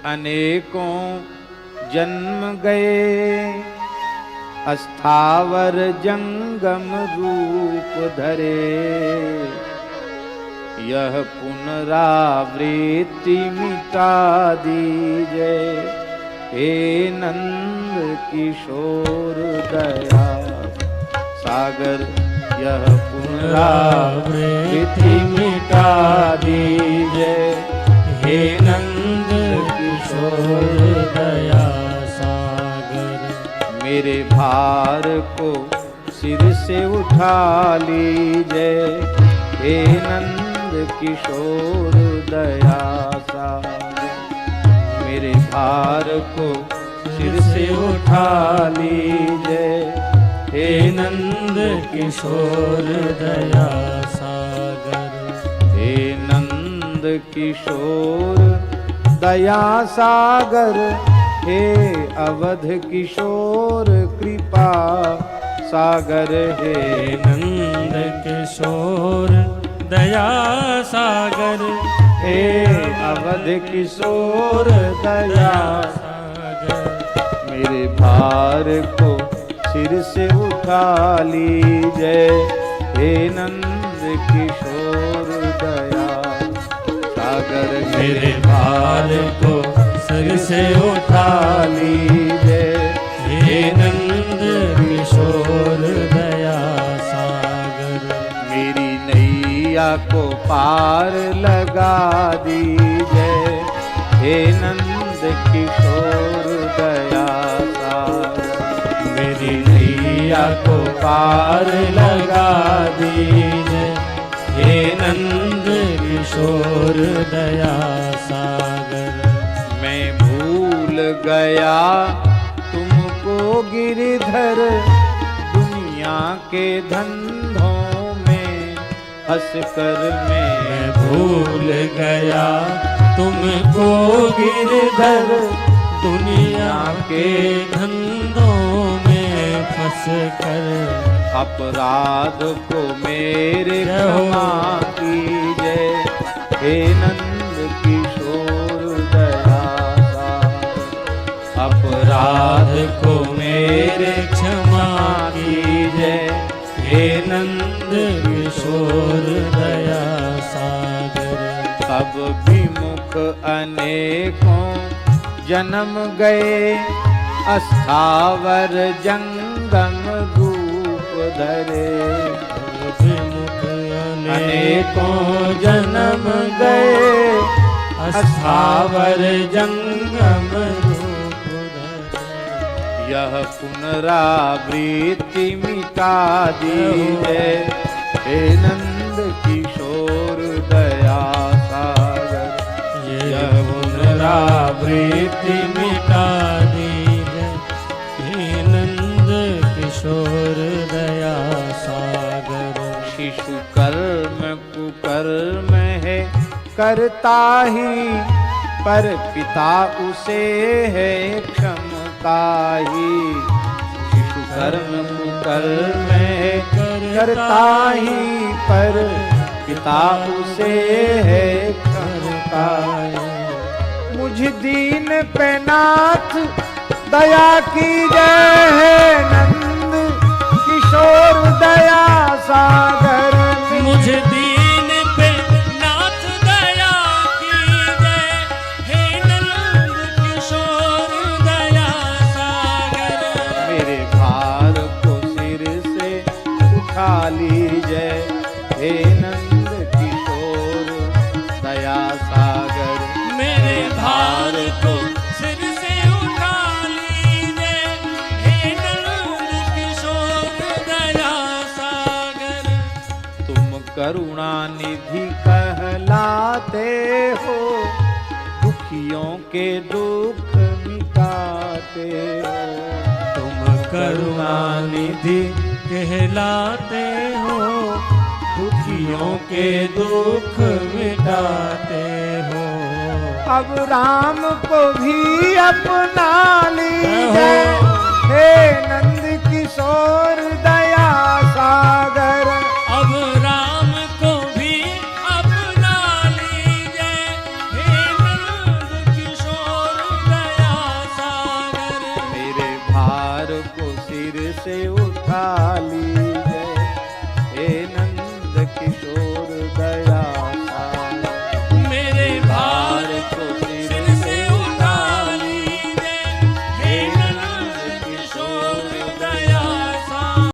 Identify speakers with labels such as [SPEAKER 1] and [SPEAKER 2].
[SPEAKER 1] अनेकों जन्म गए, अस्थावर जंगम रूप धरे। यह पुनरावृत्ति मिटा दीजे, हे नंद किशोर दया सागर। यह पुनरावृत्ति मिटा दीजे, हे नंद किशोर दया सागर। मेरे भार को सिर से उठा लीजिए, हे नंद किशोर दया सागर। मेरे भार को सिर से उठा लीजिए, हे नंद किशोर दया सागर। हे नंद किशोर दया सागर, हे अवध किशोर कृपा सागर। हे
[SPEAKER 2] नंद किशोर दया सागर,
[SPEAKER 1] हे अवध किशोर दया
[SPEAKER 2] सागर।
[SPEAKER 1] मेरे भार को सिर से उठा लीजिए, हे नंद किशोर दया सागर।
[SPEAKER 2] मेरे भार को सिर से उठा
[SPEAKER 1] लीजिए,
[SPEAKER 2] हे नंद किशोर दया सागर।
[SPEAKER 1] मेरी नैया को पार लगा दीजिए, हे नंद किशोर दया सागर।
[SPEAKER 2] मेरी नैया को पार लगा दीजिए, हे नंद किशोर दया सागर।
[SPEAKER 1] मैं भूल गया तुमको गिरधर, दुनिया के धंधों में हंसकर मैं
[SPEAKER 2] भूल गया तुमको गिरधर, दुनिया के धंधों में फंस कर।
[SPEAKER 1] अपराध को मेरे क्षमा कीजिए, हे नंद किशोर दया सागर।
[SPEAKER 2] अपराध को मेरे क्षमा कीजिए, हे नंद किशोर दया सागर।
[SPEAKER 1] अब विमुख अनेकों जन्म गए, अस्थावर जंगम रूप धरे।
[SPEAKER 2] विमुख
[SPEAKER 1] अनेकों जन्म गए,
[SPEAKER 2] अस्थावर जंगम रूप धरे।
[SPEAKER 1] यह पुनरावृत्ति मिटा दीजिए, हे नंद किशोर दया सागर।
[SPEAKER 2] यह पुनरावृत्ति मिटा दीजिए, हे नंद किशोर दया सागर।
[SPEAKER 1] शिशु कर्म कुकर्म है करता ही, पर पिता उसे है क्षमता ही। शिशु कर्म कुकर्म है करता ही, पर पिता उसे है क्षमता ही। मुझ दीन पे नाथ दया की जय, है नंद किशोर दया सागर।
[SPEAKER 2] मुझ दीन पे नाथ दया की जय, हे नंद किशोर दया सागर।
[SPEAKER 1] मेरे भार को सिर से उठा लीजिए, हे नंद किशोर दया सागर।
[SPEAKER 2] मेरे भार को सिर से उठा लीजिए, हे नंद किशोर दया सागर।
[SPEAKER 1] तुम करुणा निधि कहलाते हो, दुखियों के दुख मिटाते हो।
[SPEAKER 2] तुम करुणा निधि कहलाते हो, दुखियों के दुख मिटाते हो।
[SPEAKER 1] अब राम को भी अपना लीजिए, हे नंद किशोर दया सागर।
[SPEAKER 2] अब राम को भी अपना
[SPEAKER 1] सिर से उठा लीजिए। हे नंद